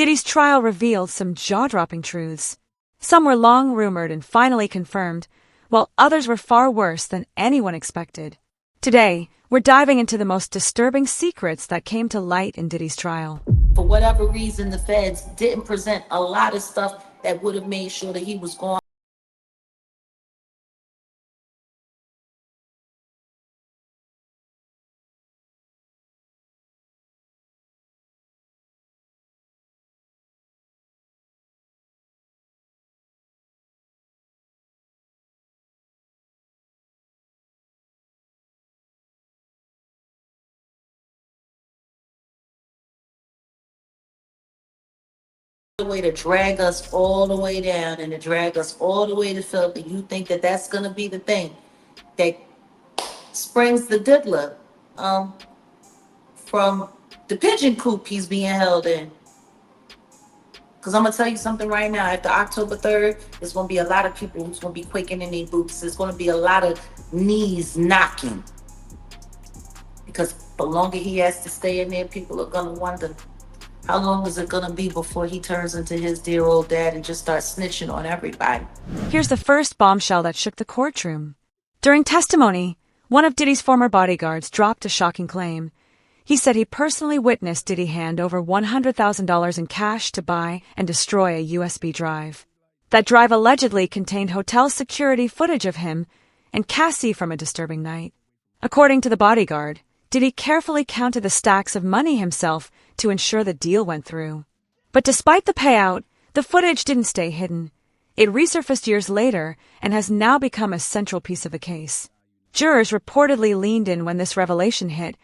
Diddy's trial revealed some jaw-dropping truths. Some were long rumored and finally confirmed, while others were far worse than anyone expected. Today, we're diving into the most disturbing secrets that came to light in Diddy's trial. For whatever reason, the feds didn't present a lot of stuff that would have made sure that he was gone. The way to drag us all the way down and to drag us all the way to filthy. You think that that's going to be the thing that springs the diddler from the pigeon coop he's being held in? Because I'm going to tell you something right now. After October 3rd, there's going to be a lot of people who's going to be quaking in their boots. There's going to be a lot of knees knocking. Because the longer he has to stay in there, people are going to wonder, how long is it going to be before he turns into his dear old dad and just starts snitching on everybody? Here's the first bombshell that shook the courtroom. During testimony, one of Diddy's former bodyguards dropped a shocking claim. He said he personally witnessed Diddy hand over $100,000 in cash to buy and destroy a USB drive. That drive allegedly contained hotel security footage of him and Cassie from a disturbing night. According to the bodyguard, Diddy carefully counted the stacks of money himself to ensure the deal went through. But despite the payout, the footage didn't stay hidden. It resurfaced years later and has now become a central piece of the case. Jurors reportedly leaned in when this revelation hit,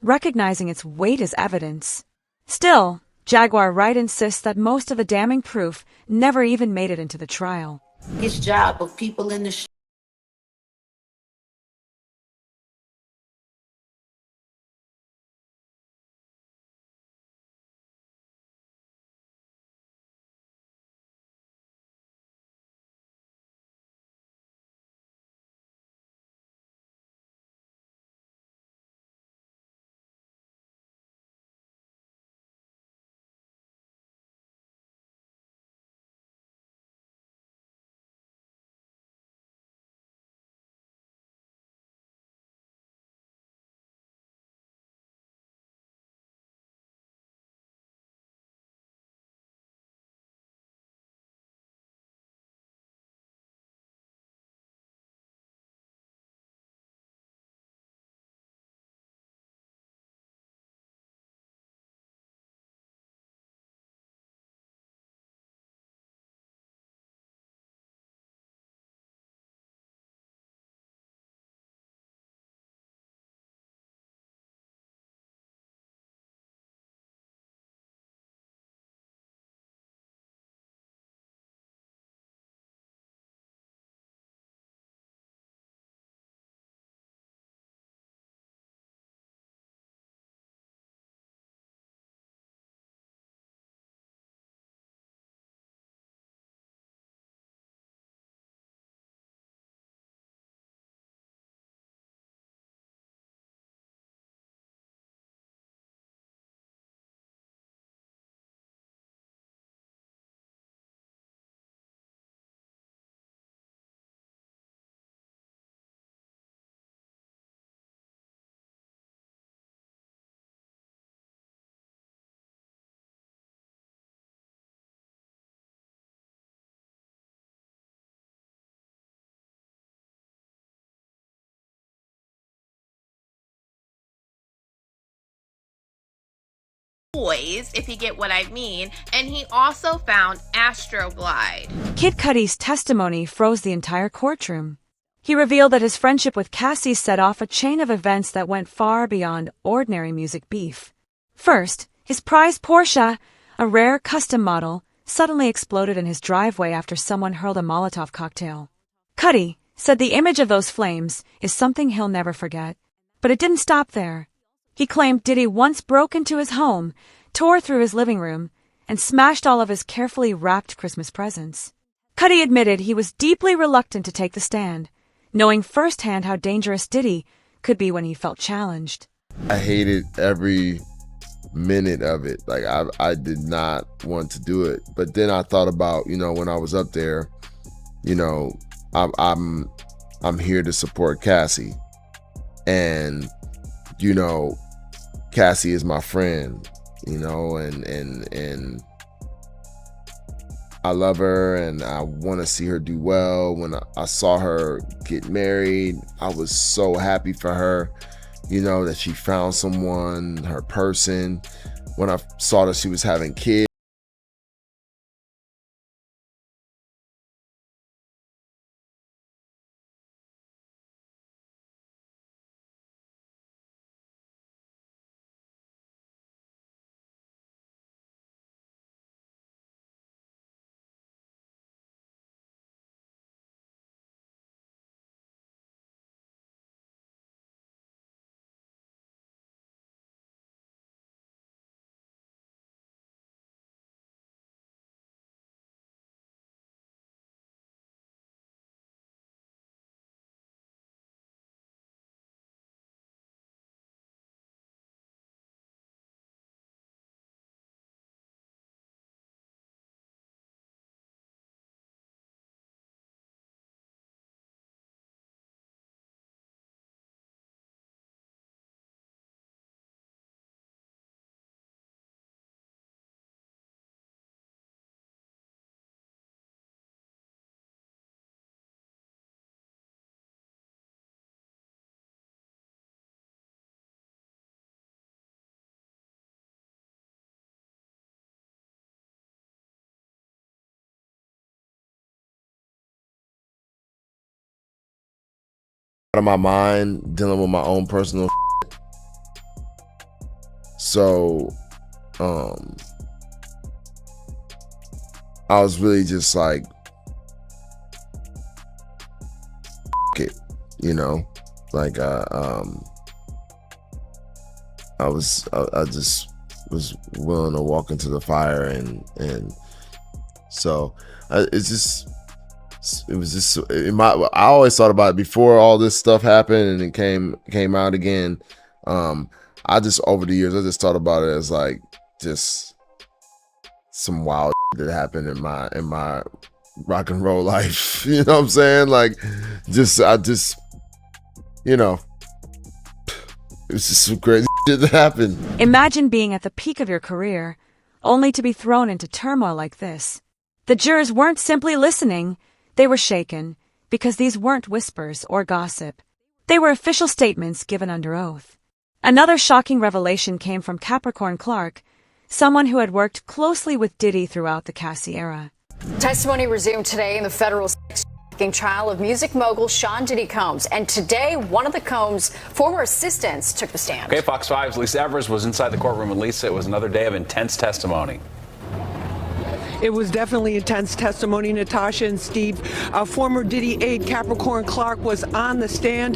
recognizing its weight as evidence. Still, Jaguar Wright insists that most of the damning proof never even made it into the trial. His job of people in the toys, if you get what I mean, and he also found Astroglide. Kid Cudi's testimony froze the entire courtroom. He revealed that his friendship with Cassie set off a chain of events that went far beyond ordinary music beef. First, his prized Porsche, a rare custom model, suddenly exploded in his driveway after someone hurled a Molotov cocktail. Cudi said the image of those flames is something he'll never forget. But it didn't stop there. He claimed Diddy once broke into his home, tore through his living room, and smashed all of his carefully wrapped Christmas presents. Cudi admitted he was deeply reluctant to take the stand, knowing firsthand how dangerous Diddy could be when he felt challenged. I hated every minute of it. Like I did not want to do it. But then I thought about, you know, when I was up there, you know, I'm here to support Cassie. And, you know, Cassie is my friend, you know, and I love her and I want to see her do well. When I saw her get married, I was so happy for her, you know, that she found someone, her person. When I saw that she was having kids, out of my mind, dealing with my own personal. So, I was really just like, it, you know, like, I just was willing to walk into the fire, and so it was just in my. I always thought about it before all this stuff happened and it came out again. I just, over the years, I just thought about it as like just some wild that happened in my rock and roll life. You know what I'm saying? Like, I just, you know, it was just some crazy shit that happened. Imagine being at the peak of your career, only to be thrown into turmoil like this. The jurors weren't simply listening, they were shaken, because these weren't whispers or gossip. They were official statements given under oath. Another shocking revelation came from Capricorn Clark, someone who had worked closely with Diddy throughout the Cassie era. Testimony resumed today in the federal sex-trafficking trial of music mogul Sean Diddy Combs. And today, one of the Combs' former assistants took the stand. Okay, Fox 5's Lisa Evers was inside the courtroom. And Lisa, it was another day of intense testimony. It was definitely intense testimony, Natasha and Steve. Former Diddy aide Capricorn Clark was on the stand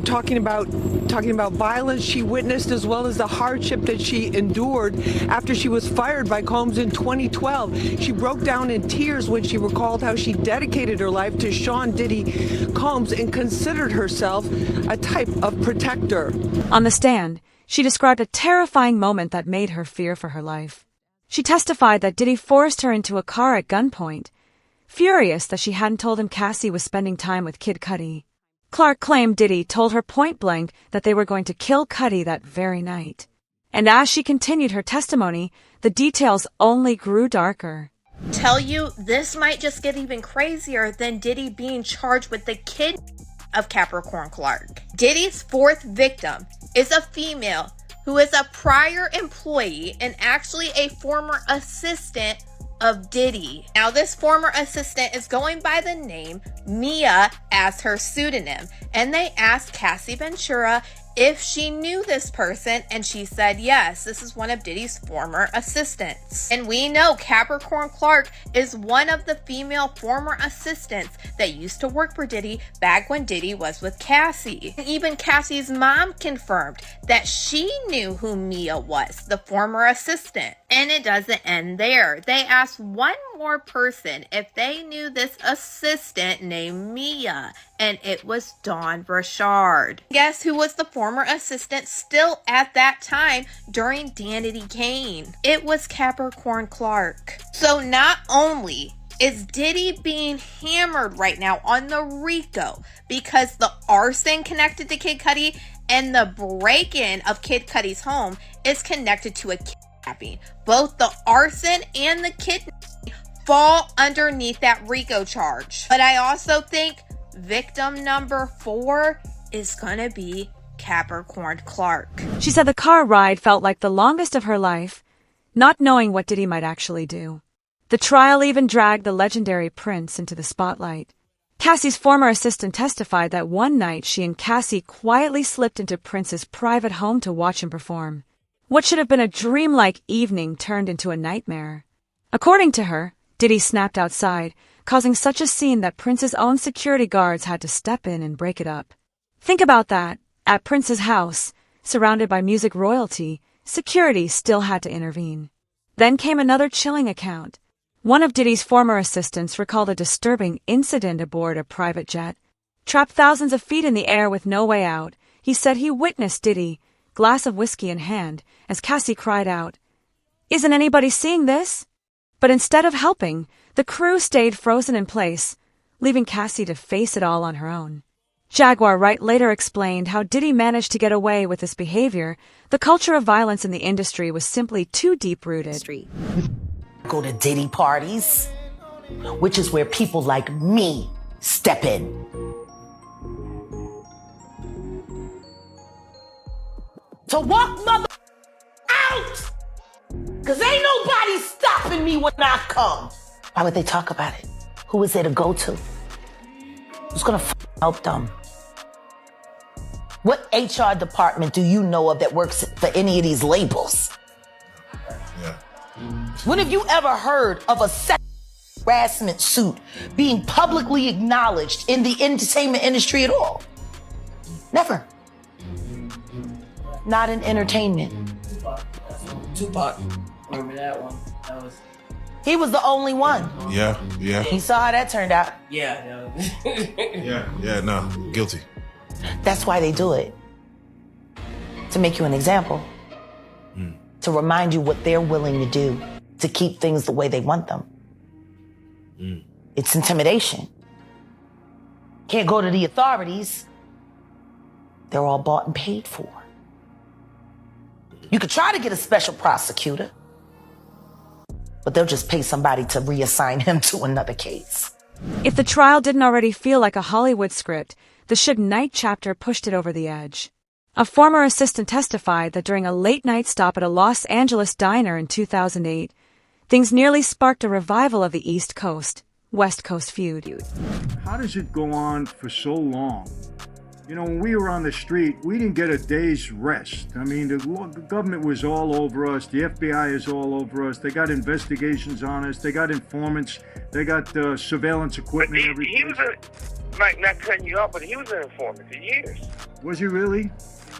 talking about violence she witnessed, as well as the hardship that she endured after she was fired by Combs in 2012. She broke down in tears when she recalled how she dedicated her life to Sean Diddy Combs and considered herself a type of protector. On the stand, she described a terrifying moment that made her fear for her life. She testified that Diddy forced her into a car at gunpoint, furious that she hadn't told him Cassie was spending time with Kid Cudi. Clark claimed Diddy told her point-blank that they were going to kill Cudi that very night. And as she continued her testimony, the details only grew darker. Tell you, this might just get even crazier than Diddy being charged with the kid of Capricorn Clark. Diddy's fourth victim is a female who is a prior employee and actually a former assistant of Diddy. Now, this former assistant is going by the name Mia as her pseudonym, and they asked Cassie Ventura if she knew this person, and she said yes, this is one of Diddy's former assistants. And we know Capricorn Clark is one of the female former assistants that used to work for Diddy back when Diddy was with Cassie. And even Cassie's mom confirmed that she knew who Mia was, the former assistant. And it doesn't end there. They asked one more person if they knew this assistant named Mia, and it was Dawn Burchard. Guess who was the former assistant still at that time during Danity Kane? It was Capricorn Clark. So not only is Diddy being hammered right now on the RICO because the arson connected to Kid Cudi and the break-in of Kid Cudi's home is connected to a kidnapping. Both the arson and the kidnapping fall underneath that RICO charge. But I also think victim number 4 is gonna be Capricorn Clark. She said the car ride felt like the longest of her life, not knowing what Diddy might actually do. The trial even dragged the legendary Prince into the spotlight. Cassie's former assistant testified that one night she and Cassie quietly slipped into Prince's private home to watch him perform. What should have been a dreamlike evening turned into a nightmare. According to her, Diddy snapped outside, causing such a scene that Prince's own security guards had to step in and break it up. Think about that. At Prince's house, surrounded by music royalty, security still had to intervene. Then came another chilling account. One of Diddy's former assistants recalled a disturbing incident aboard a private jet. Trapped thousands of feet in the air with no way out, he said he witnessed Diddy, glass of whiskey in hand, as Cassie cried out, "Isn't anybody seeing this?" But instead of helping, the crew stayed frozen in place, leaving Cassie to face it all on her own. Jaguar Wright later explained how Diddy managed to get away with this behavior. The culture of violence in the industry was simply too deep-rooted. Go to Diddy parties, which is where people like me step in. To walk mother out! Cause ain't nobody stopping me when I come. Why would they talk about it? Who is there to go to? Who's gonna help them? What HR department do you know of that works for any of these labels? Yeah. When have you ever heard of a sexual harassment suit being publicly acknowledged in the entertainment industry at all? Never. Not in entertainment. Tupac. Remember that one? He was the only one. Yeah. You saw how that turned out. Yeah. No, guilty. That's why they do it. To make you an example. To remind you what they're willing to do to keep things the way they want them. It's intimidation. Can't go to the authorities. They're all bought and paid for. You could try to get a special prosecutor, but they'll just pay somebody to reassign him to another case. If the trial didn't already feel like a Hollywood script, the Suge Knight chapter pushed it over the edge. A former assistant testified that during a late-night stop at a Los Angeles diner in 2008, things nearly sparked a revival of the East Coast-West Coast feud. How does it go on for so long? You know, when we were on the street, we didn't get a day's rest. I mean, the government was all over us. The FBI is all over us. They got investigations on us. They got informants. They got surveillance equipment. He was not cutting you off, but he was an informant for years. Was he really?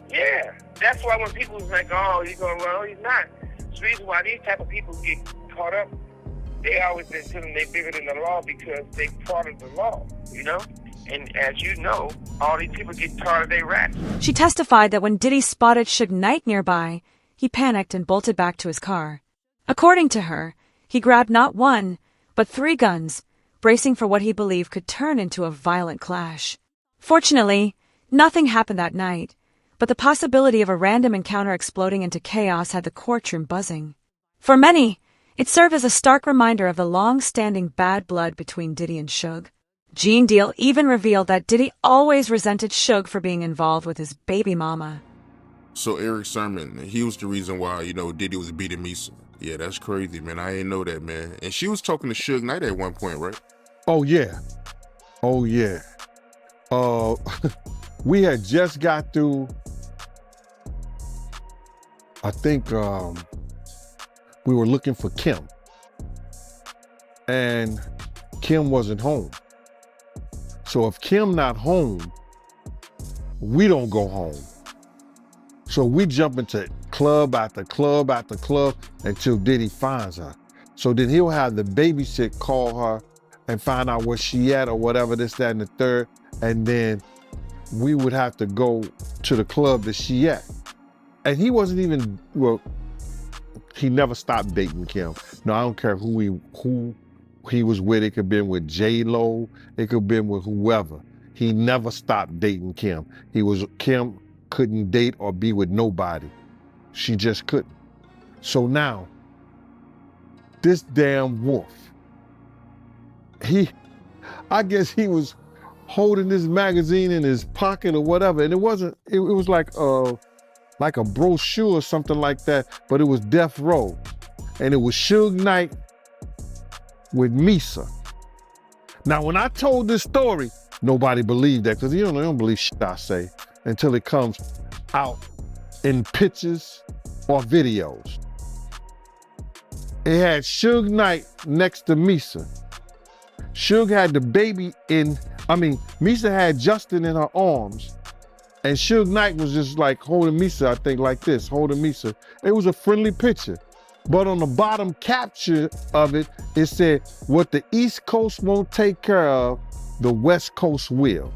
Yeah. That's why when people was like, oh, he's going to run, he's not. It's the reason why these type of people get caught up. They always been telling they bigger than the law because they part of the law, you know? And as you know, all these people get tired of their raps. She testified that when Diddy spotted Suge Knight nearby, he panicked and bolted back to his car. According to her, he grabbed not one, but 3 guns, bracing for what he believed could turn into a violent clash. Fortunately, nothing happened that night, but the possibility of a random encounter exploding into chaos had the courtroom buzzing. For many, it served as a stark reminder of the long-standing bad blood between Diddy and Suge. Gene Deal even revealed that Diddy always resented Suge for being involved with his baby mama. So Eric Sermon, he was the reason why, Diddy was beating Misa. Yeah, that's crazy, man. I didn't know that, man. And she was talking to Suge Knight at one point, right? Oh, yeah. We had just got through, I think we were looking for Kim. And Kim wasn't home. So if Kim not home, we don't go home. So we jump into club after club after club until Diddy finds her. So then he'll have the babysit call her and find out where she at or whatever, this, that, and the third. And then we would have to go to the club that she at. And he wasn't even, well, he never stopped dating Kim. No, I don't care who he was with. It could have been with J-Lo. It could have been with whoever. He never stopped dating Kim. Kim couldn't date or be with nobody. She just couldn't. So now, this damn wolf, I guess he was holding this magazine in his pocket or whatever, and it was like a brochure or something like that, but it was Death Row. And it was Suge Knight with Misa. Now, when I told this story, nobody believed that, because they don't believe shit I say until it comes out in pictures or videos. It had Suge Knight next to Misa. Suge had the baby Misa had Justin in her arms, and Suge Knight was just like holding Misa, I think like this, holding Misa. It was a friendly picture. But on the bottom capture of it, it said, what the East Coast won't take care of, the West Coast will.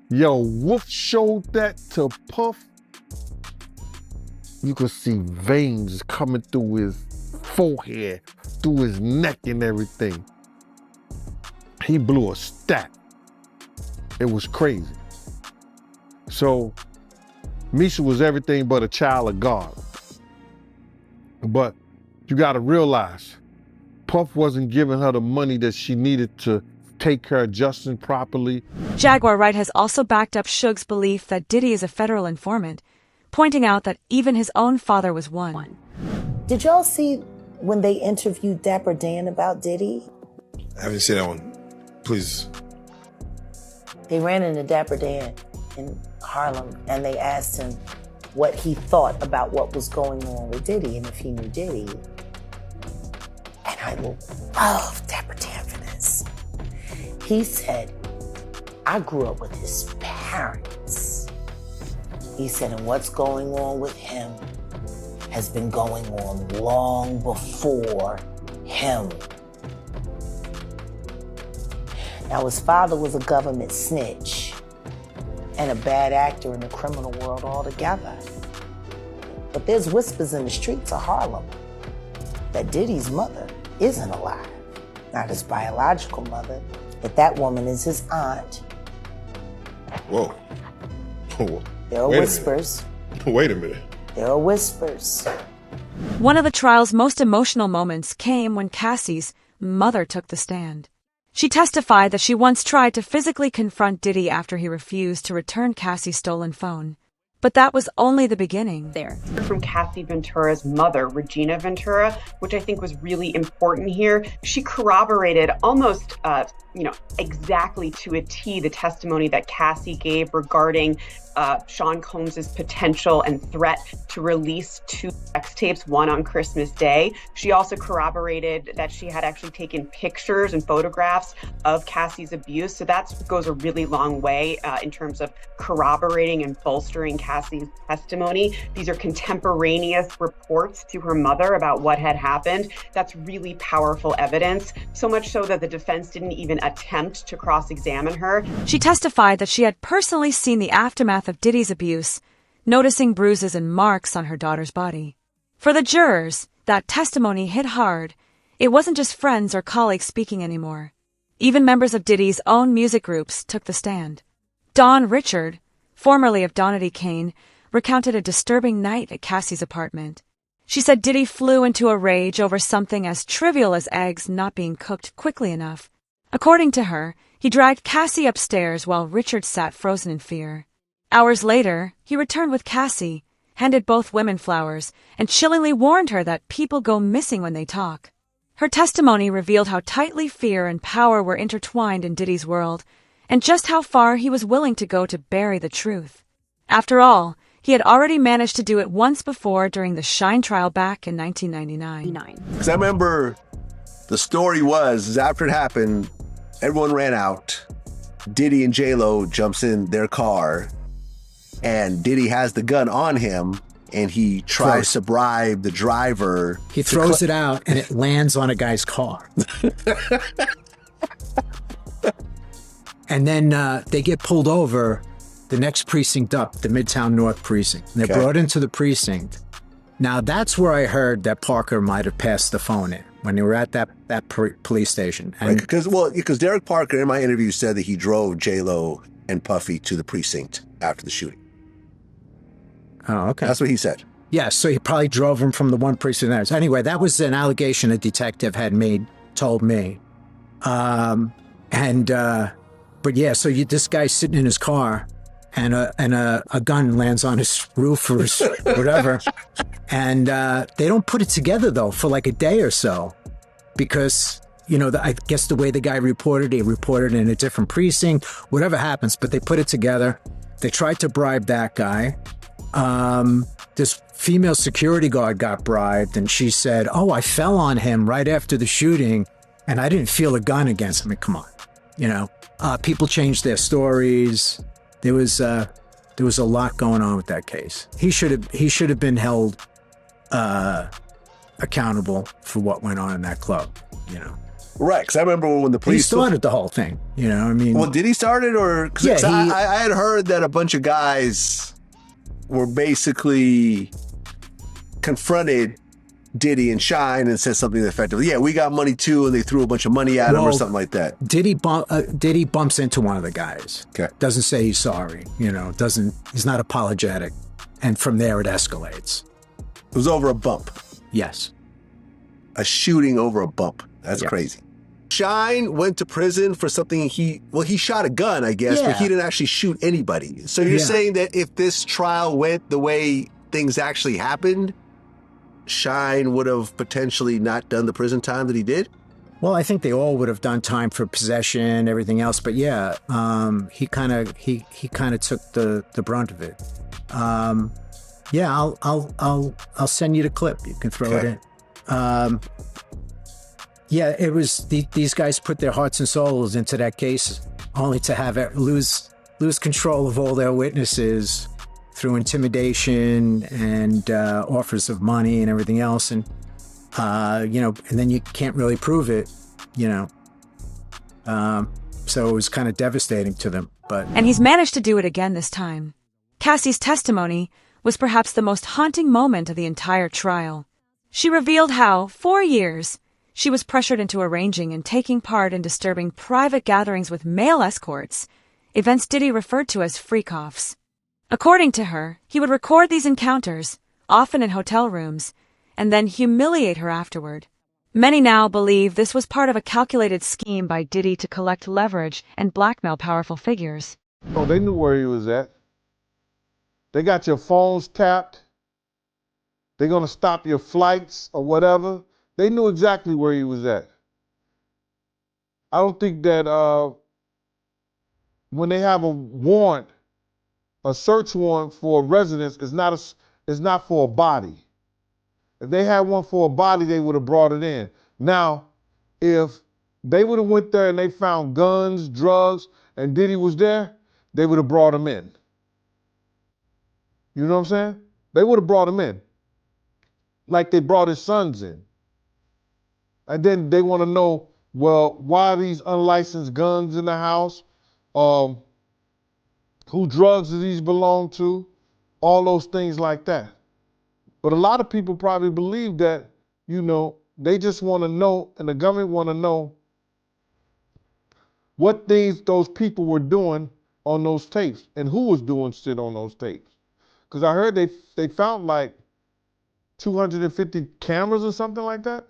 Yo, Wolf showed that to Puff. You could see veins coming through his forehead, through his neck and everything. He blew a stack. It was crazy. So, Misa was everything but a child of God. But you gotta realize, Puff wasn't giving her the money that she needed to take care of Justin properly. Jaguar Wright has also backed up Suge's belief that Diddy is a federal informant, pointing out that even his own father was one. Did y'all see when they interviewed Dapper Dan about Diddy? I haven't seen that one. Please. They ran into Dapper Dan in Harlem and they asked him what he thought about what was going on with Diddy and if he knew Diddy. And I love Dapper Dan for this. He said, I grew up with his parents. He said, and what's going on with him has been going on long before him. Now, his father was a government snitch and a bad actor in the criminal world altogether. But there's whispers in the streets of Harlem that Diddy's mother isn't alive. Not his biological mother, but that woman is his aunt. Whoa. There are whispers. Wait a minute. There are whispers. One of the trial's most emotional moments came when Cassie's mother took the stand. She testified that she once tried to physically confront Diddy after he refused to return Cassie's stolen phone. But that was only the beginning. From Cassie Ventura's mother, Regina Ventura, which I think was really important here. She corroborated almost, exactly to a T the testimony that Cassie gave regarding Sean Combs's potential and threat to release 2 sex tapes, one on Christmas Day. She also corroborated that she had actually taken pictures and photographs of Cassie's abuse. So that goes a really long way in terms of corroborating and bolstering Cassie's testimony. These are contemporaneous reports to her mother about what had happened. That's really powerful evidence, so much so that the defense didn't even attempt to cross-examine her. She testified that she had personally seen the aftermath of Diddy's abuse, noticing bruises and marks on her daughter's body. For the jurors, that testimony hit hard. It wasn't just friends or colleagues speaking anymore. Even members of Diddy's own music groups took the stand. Dawn Richard, formerly of Donity Kane, recounted a disturbing night at Cassie's apartment. She said Diddy flew into a rage over something as trivial as eggs not being cooked quickly enough. According to her, he dragged Cassie upstairs while Richard sat frozen in fear. Hours later, he returned with Cassie, handed both women flowers, and chillingly warned her that people go missing when they talk. Her testimony revealed how tightly fear and power were intertwined in Diddy's world, and just how far he was willing to go to bury the truth. After all, he had already managed to do it once before during the Shine trial back in 1999. Because I remember the story is after it happened, everyone ran out. Diddy and J-Lo jumps in their car, and Diddy has the gun on him, and he tries to bribe the driver. He throws it out and it lands on a guy's car. And then they get pulled over the next precinct up, the Midtown North precinct. And they're brought into the precinct. Now, that's where I heard that Parker might have passed the phone in, when they were at that police station. And Because Derek Parker, in my interview, said that he drove J-Lo and Puffy to the precinct after the shooting. Oh, okay. That's what he said. Yeah, so he probably drove him from the one precinct there. So anyway, that was an allegation a detective had told me. But yeah, so this guy's sitting in his car, and a gun lands on his roof or whatever. And they don't put it together, though, for like a day or so. Because, I guess the way the guy reported, he reported in a different precinct, whatever happens. But they put it together. They tried to bribe that guy. This female security guard got bribed, and she said, "Oh, I fell on him right after the shooting, and I didn't feel a gun against him." I mean, come on, people changed their stories. There was a lot going on with that case. He should have been held accountable for what went on in that club. Right, because I remember when the police started the whole thing. Well, did he start it, or? Yeah, I had heard that a bunch of guys were basically confronted Diddy and Shine and said something effectively, "Yeah, we got money too," and they threw a bunch of money at him or something like that. Diddy bumps into one of the guys. Okay. Doesn't say he's sorry. He's not apologetic, and from there it escalates. It was over a bump. Yes. A shooting over a bump. That's crazy. Shine went to prison for something he shot a gun, I guess, but he didn't actually shoot anybody. So you're saying that if this trial went the way things actually happened, Shine would have potentially not done the prison time that he did? Well, I think they all would have done time for possession, everything else. But yeah, he kind of took the brunt of it. Yeah, I'll send you the clip. You can throw it in. Yeah, it was these guys put their hearts and souls into that case, only to have it lose control of all their witnesses through intimidation and offers of money and everything else, and and then you can't really prove it, so it was kind of devastating to them. And he's managed to do it again this time. Cassie's testimony was perhaps the most haunting moment of the entire trial. She revealed how, for years, she was pressured into arranging and taking part in disturbing private gatherings with male escorts, events Diddy referred to as freak-offs. According to her, he would record these encounters, often in hotel rooms, and then humiliate her afterward. Many now believe this was part of a calculated scheme by Diddy to collect leverage and blackmail powerful figures. Oh, they knew where he was at. They got your phones tapped. They're going to stop your flights or whatever. They knew exactly where he was at. I don't think that when they have a warrant, a search warrant for a residence is not for a body. If they had one for a body, they would have brought it in. Now, if they would have went there and they found guns, drugs, and Diddy was there, they would have brought him in. You know what I'm saying? They would have brought him in. Like they brought his sons in. And then they want to know, well, why are these unlicensed guns in the house? Who drugs do these belong to? All those things like that. But a lot of people probably believe that, they just want to know, and the government want to know what things those people were doing on those tapes and who was doing shit on those tapes. Because I heard they found like 250 cameras or something like that.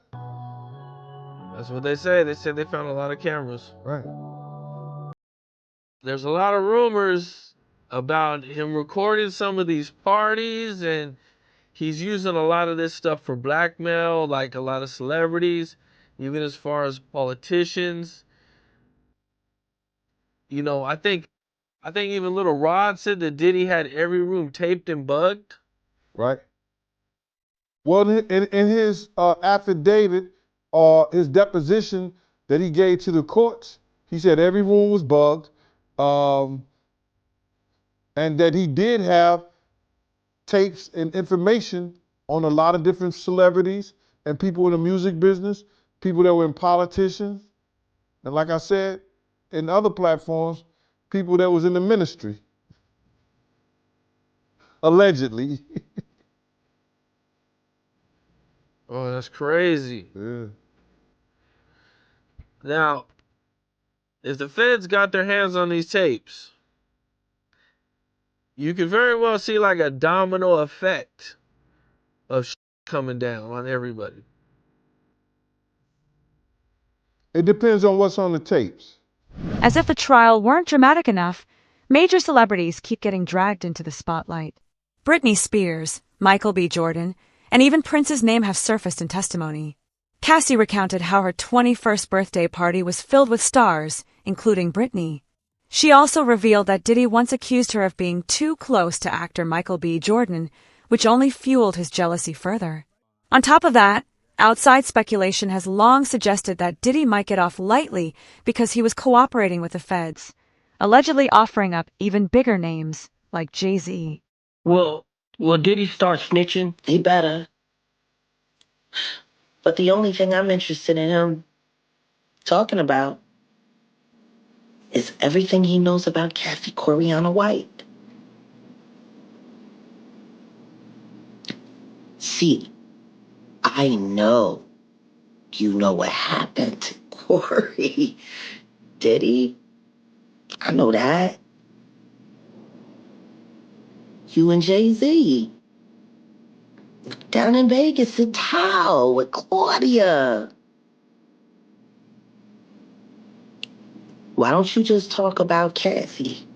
That's what they say. They said they found a lot of cameras. Right. There's a lot of rumors about him recording some of these parties, and he's using a lot of this stuff for blackmail, like a lot of celebrities, even as far as politicians. I think even Little Rod said that Diddy had every room taped and bugged. Right. Well, in his affidavit or his deposition that he gave to the courts, he said every room was bugged, and that he did have tapes and information on a lot of different celebrities and people in the music business, people that were in politicians, and like I said, in other platforms, people that was in the ministry. Allegedly. Oh, that's crazy. Yeah. Now, if the feds got their hands on these tapes, you could very well see like a domino effect of coming down on everybody. It depends on what's on the tapes. As if the trial weren't dramatic enough, major celebrities keep getting dragged into the spotlight. Britney Spears, Michael B. Jordan, and even Prince's name have surfaced in testimony. Cassie recounted how her 21st birthday party was filled with stars, including Britney. She also revealed that Diddy once accused her of being too close to actor Michael B. Jordan, which only fueled his jealousy further. On top of that, outside speculation has long suggested that Diddy might get off lightly because he was cooperating with the feds, allegedly offering up even bigger names like Jay-Z. Will Diddy start snitching? He better. But the only thing I'm interested in him talking about is everything he knows about Cassie Coriana White. See, I know you know what happened to Corey. Diddy? I know that. You and Jay-Z. Down in Vegas in Tao with Claudia. Why don't you just talk about Cassie?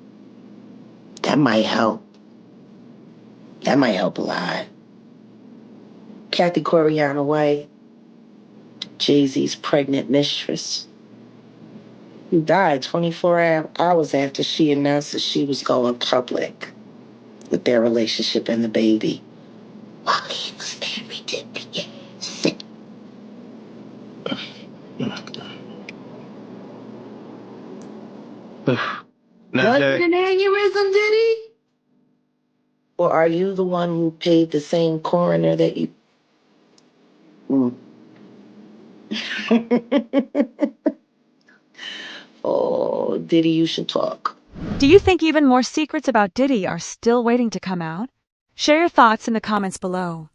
That might help. That might help a lot. Kathy Coriana White, Jay-Z's pregnant mistress, who died 24 hours after she announced that she was going public with their relationship and the baby. While he was married to Beyonce. What an aneurysm, Diddy? Or are you the one who paid the same coroner that you... Oh, Diddy, you should talk. Do you think even more secrets about Diddy are still waiting to come out? Share your thoughts in the comments below.